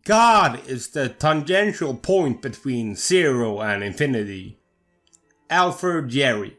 God is the tangential point between zero and infinity. Alfred Jerry.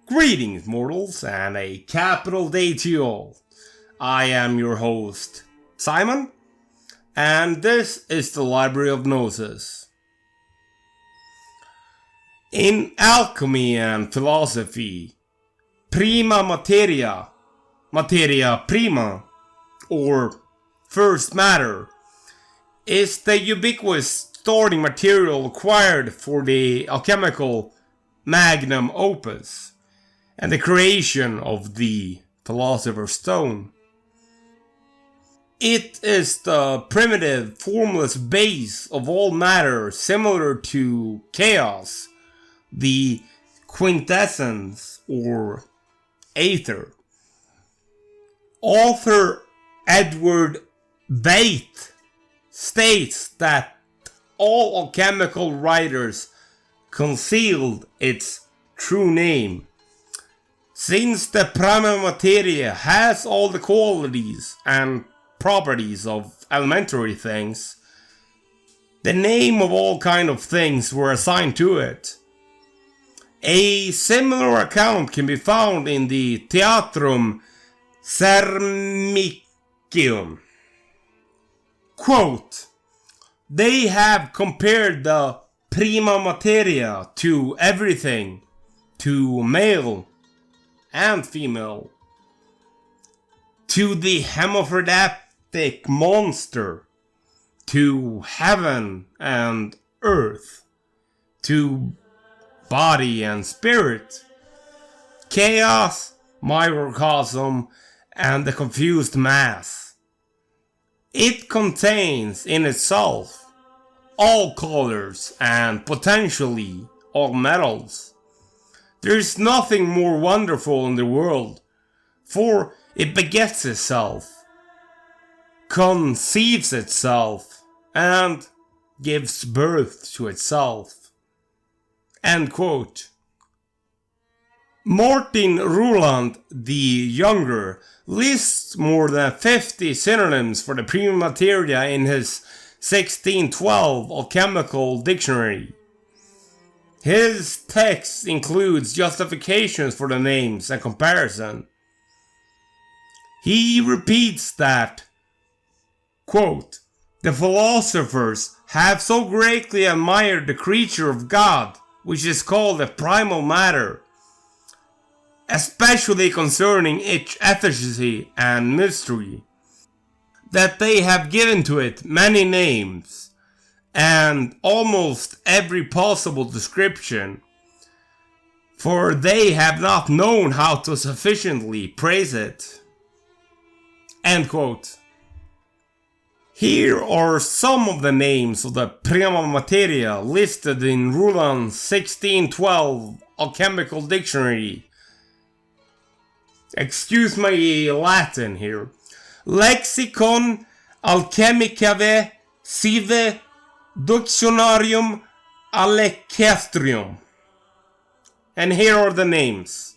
Greetings, mortals, and a capital day to you all. I am your host, Simon, and this is the Library of Gnosis. In alchemy and philosophy, Prima Materia, Materia Prima, or first matter, is the ubiquitous starting material required for the alchemical magnum opus and the creation of the Philosopher's Stone. It is the primitive, formless base of all matter, similar to chaos, the quintessence or aether. Author Edward Bate states that all alchemical writers concealed its true name. Since the Prima Materia has all the qualities and properties of elementary things, the name of all kind of things were assigned to it. A similar account can be found in the Theatrum Sermicium. Quote, "They have compared the Prima Materia to everything, to male and female, to the hermaphroditic monster, to heaven and earth, to body and spirit, chaos, microcosm, and the confused mass. It contains in itself all colors and potentially all metals. There is nothing more wonderful in the world, for it begets itself, conceives itself, and gives birth to itself." End quote. Martin Ruland the Younger lists more than 50 synonyms for the Prima Materia in his 1612 alchemical dictionary. His text includes justifications for the names and comparison. He repeats that, quote, "The philosophers have so greatly admired the creature of God, which is called the primal matter, especially concerning its efficacy and mystery, that they have given to it many names, and almost every possible description, for they have not known how to sufficiently praise it." End quote. Here are some of the names of the Prima Materia listed in Ruland's 1612 alchemical dictionary. Excuse my Latin here. Lexicon Alchemicae Sive Dictionarium Alcestrium. And here are the names: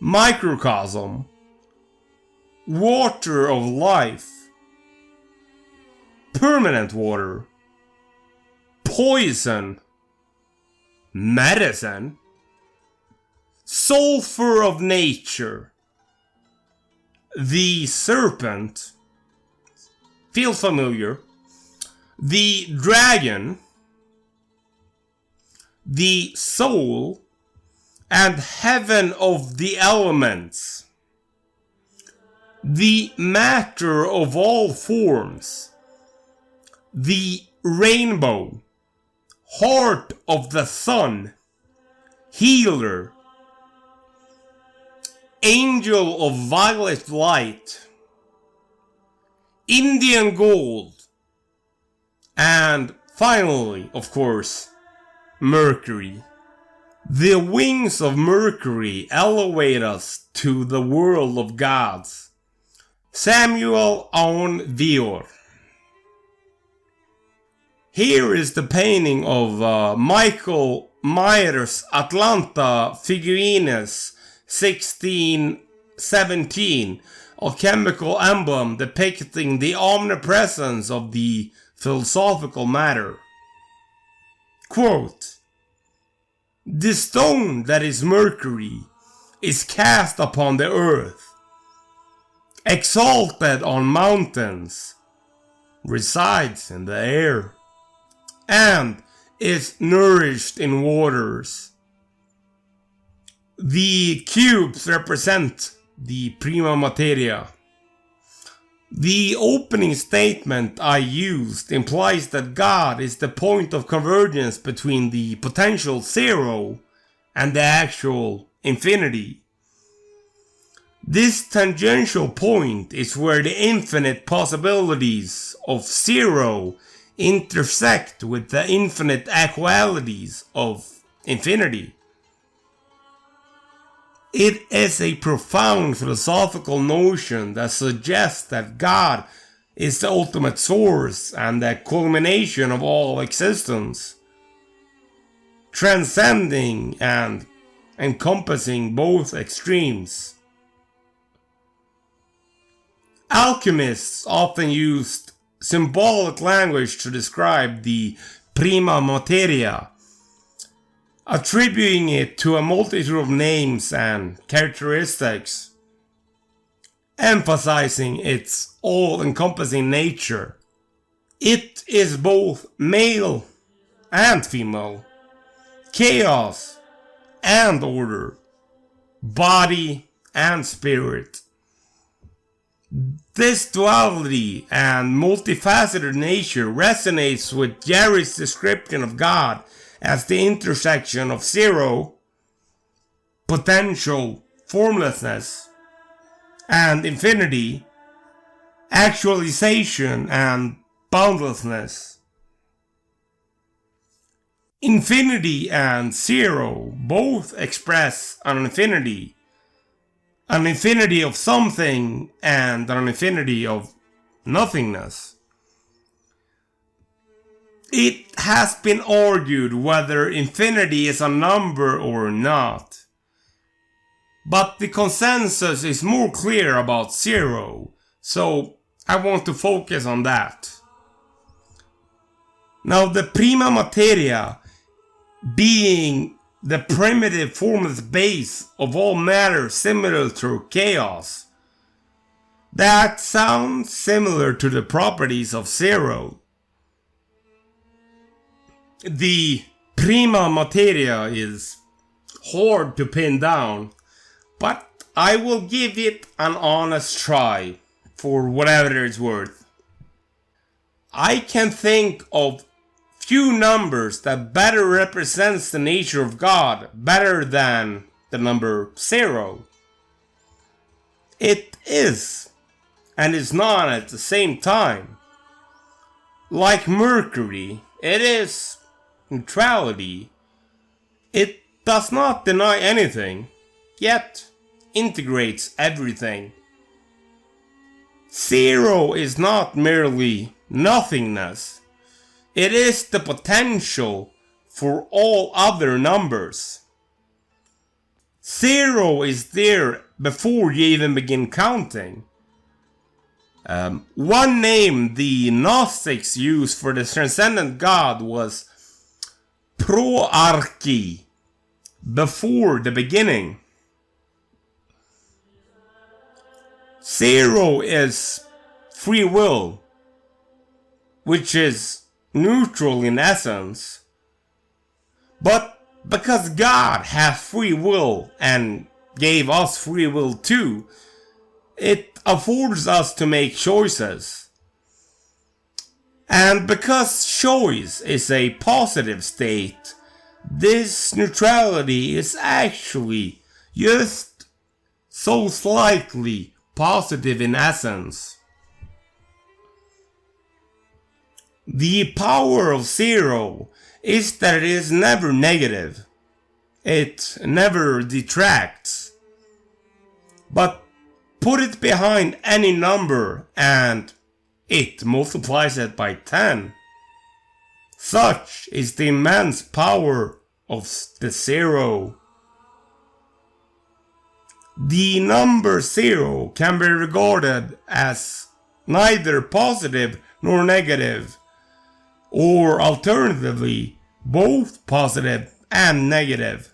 microcosm, water of life, permanent water, poison, medicine, sulfur of nature, the serpent, feels familiar, the dragon, the soul, and heaven of the elements, the matter of all forms, the rainbow, heart of the sun, healer, angel of violet light, Indian gold, and finally, of course, Mercury. The wings of Mercury elevate us to the world of gods. Samuel Aun Vior. Here is the painting of Michael Myers' Atlanta Figurines 1617 alchemical emblem depicting the omnipresence of the philosophical matter. Quote, "The stone that is Mercury is cast upon the earth, exalted on mountains, resides in the air, and is nourished in waters. The cubes represent the Prima Materia." The opening statement I used implies that God is the point of convergence between the potential zero and the actual infinity. This tangential point is where the infinite possibilities of zero intersect with the infinite actualities of infinity. It is a profound philosophical notion that suggests that God is the ultimate source and the culmination of all existence, transcending and encompassing both extremes. Alchemists often used symbolic language to describe the Prima Materia, attributing it to a multitude of names and characteristics, emphasizing its all-encompassing nature. It is both male and female, chaos and order, body and spirit. This duality and multifaceted nature resonates with Jerry's description of God as the intersection of zero, potential, formlessness, and infinity, actualization, and boundlessness. Infinity and zero both express an infinity of something and an infinity of nothingness. It has been argued whether infinity is a number or not, but the consensus is more clear about zero, so I want to focus on that. Now, the Prima Materia, being the primitive formless base of all matter similar to chaos, that sounds similar to the properties of zero. The Prima Materia is hard to pin down, but I will give it an honest try for whatever it's worth. I can think of few numbers that better represents the nature of God better than the number 0. It is and is not at the same time. Like Mercury, it is neutrality. It does not deny anything, yet integrates everything. 0 is not merely nothingness. It is the potential for all other numbers. 0 is there before you even begin counting. One name the Gnostics used for the transcendent God was proarchi, before the beginning. 0 is free will, which is neutral in essence, but because God has free will and gave us free will too, it affords us to make choices. And because choice is a positive state, this neutrality is actually just so slightly positive in essence. The power of 0 is that it is never negative. It never detracts. But put it behind any number and it multiplies it by 10. Such is the immense power of the 0. The number 0 can be regarded as neither positive nor negative, or alternatively, both positive and negative.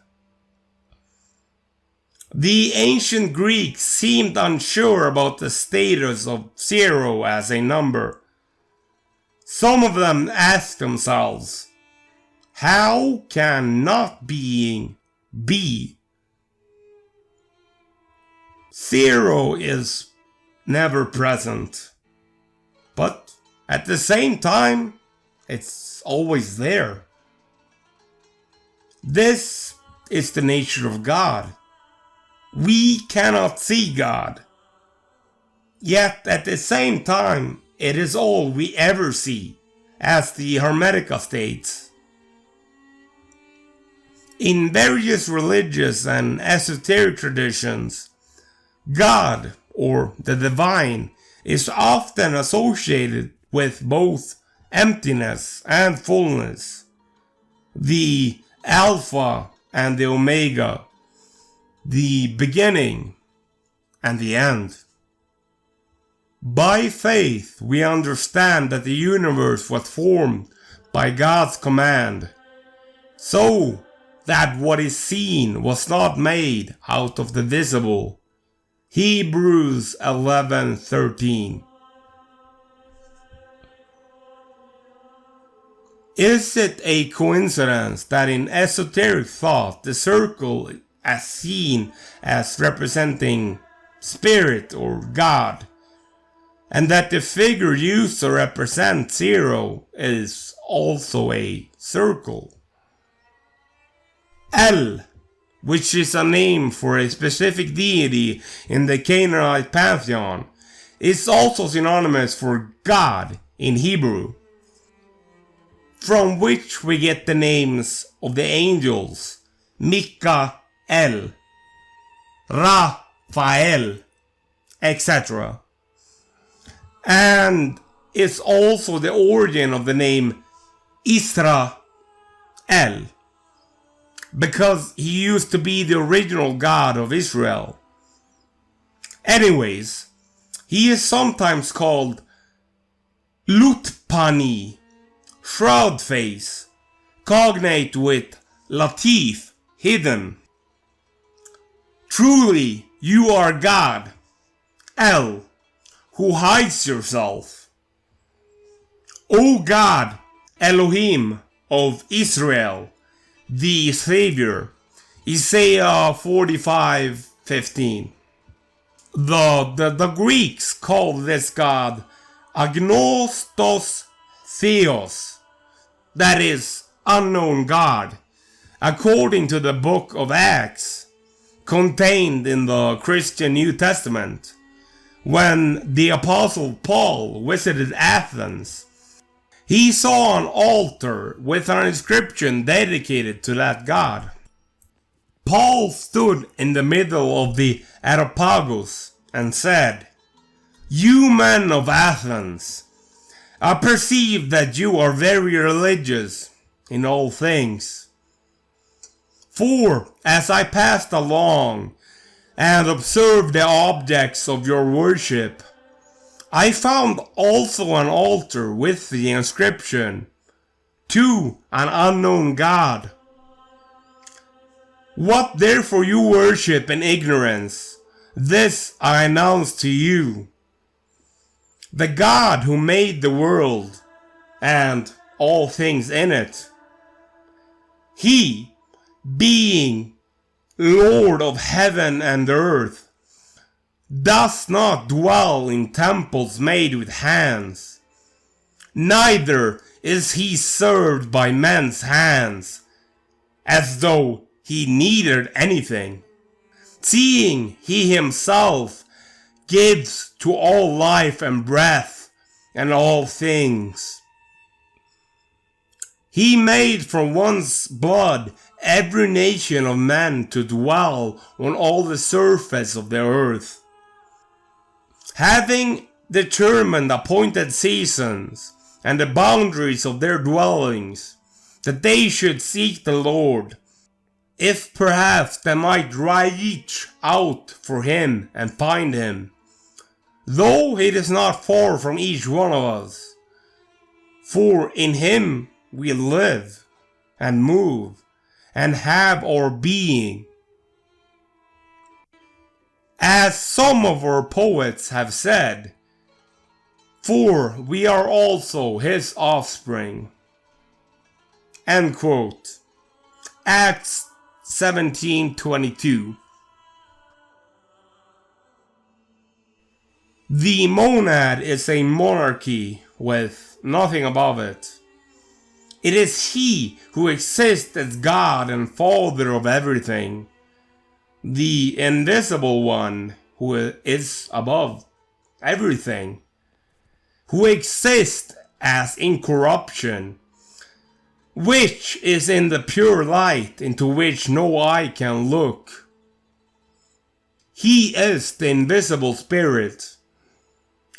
The ancient Greeks seemed unsure about the status of 0 as a number. Some of them asked themselves, how can not being be? 0 is never present, but at the same time, it's always there. This is the nature of God. We cannot see God, yet at the same time, it is all we ever see, as the Hermetica states. In various religious and esoteric traditions, God, or the divine, is often associated with both emptiness and fullness, the Alpha and the Omega, the beginning and the end. By faith, we understand that the universe was formed by God's command, so that what is seen was not made out of the visible. Hebrews 11:13. Is it a coincidence that in esoteric thought the circle is seen as representing spirit or God, and that the figure used to represent 0 is also a circle? El, which is a name for a specific deity in the Canaanite pantheon, is also synonymous for God in Hebrew, from which we get the names of the angels Mikael, Raphael, etc. And is also the origin of the name Israel, because he used to be the original God of Israel. Anyways, he is sometimes called Lutpani, shroud face, cognate with Latif, hidden. Truly, you are God, El, who hides yourself. O God, Elohim of Israel, the Savior. Isaiah 45:15. The Greeks called this God Agnostos Theos, that is, unknown God, according to the book of Acts, contained in the Christian New Testament. When the Apostle Paul visited Athens, he saw an altar with an inscription dedicated to that God. Paul stood in the middle of the Areopagus and said, "You men of Athens, I perceive that you are very religious in all things. For as I passed along and observed the objects of your worship, I found also an altar with the inscription, 'To an unknown God.' What therefore you worship in ignorance, this I announce to you. The God who made the world and all things in it, He, being Lord of heaven and earth, does not dwell in temples made with hands, neither is He served by men's hands, as though He needed anything, seeing He Himself gives to all life and breath and all things. He made from one's blood every nation of men to dwell on all the surface of the earth, having determined appointed seasons and the boundaries of their dwellings, that they should seek the Lord, if perhaps they might reach out for him and find him, though he is not far from each one of us. For in him we live and move and have our being. As some of our poets have said, for we are also his offspring. End quote. Acts 17:22. The monad is a monarchy with nothing above it. It is he who exists as God and Father of everything, the invisible one who is above everything, who exists as incorruption, which is in the pure light into which no eye can look. He is the invisible spirit,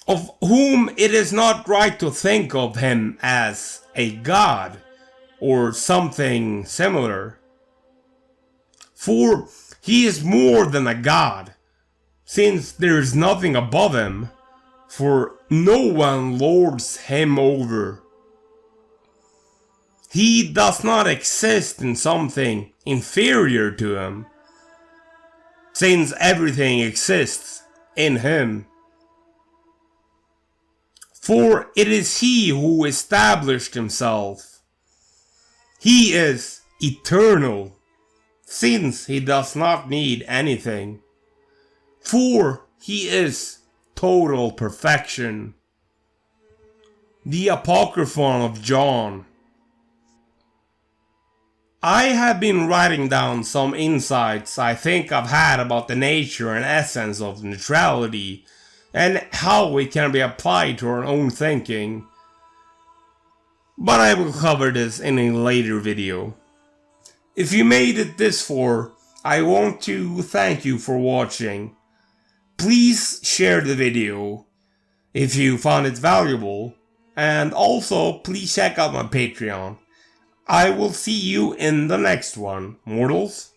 of whom it is not right to think of him as a god or something similar. For he is more than a god, since there is nothing above him, for no one lords him over. He does not exist in something inferior to him, since everything exists in him. For it is he who established himself. He is eternal, since he does not need anything. For he is total perfection. The Apocryphon of John. I have been writing down some insights I think I've had about the nature and essence of neutrality and how it can be applied to our own thinking. But I will cover this in a later video. If you made it this far, I want to thank you for watching. Please share the video if you found it valuable, and also please check out my Patreon. I will see you in the next one, mortals.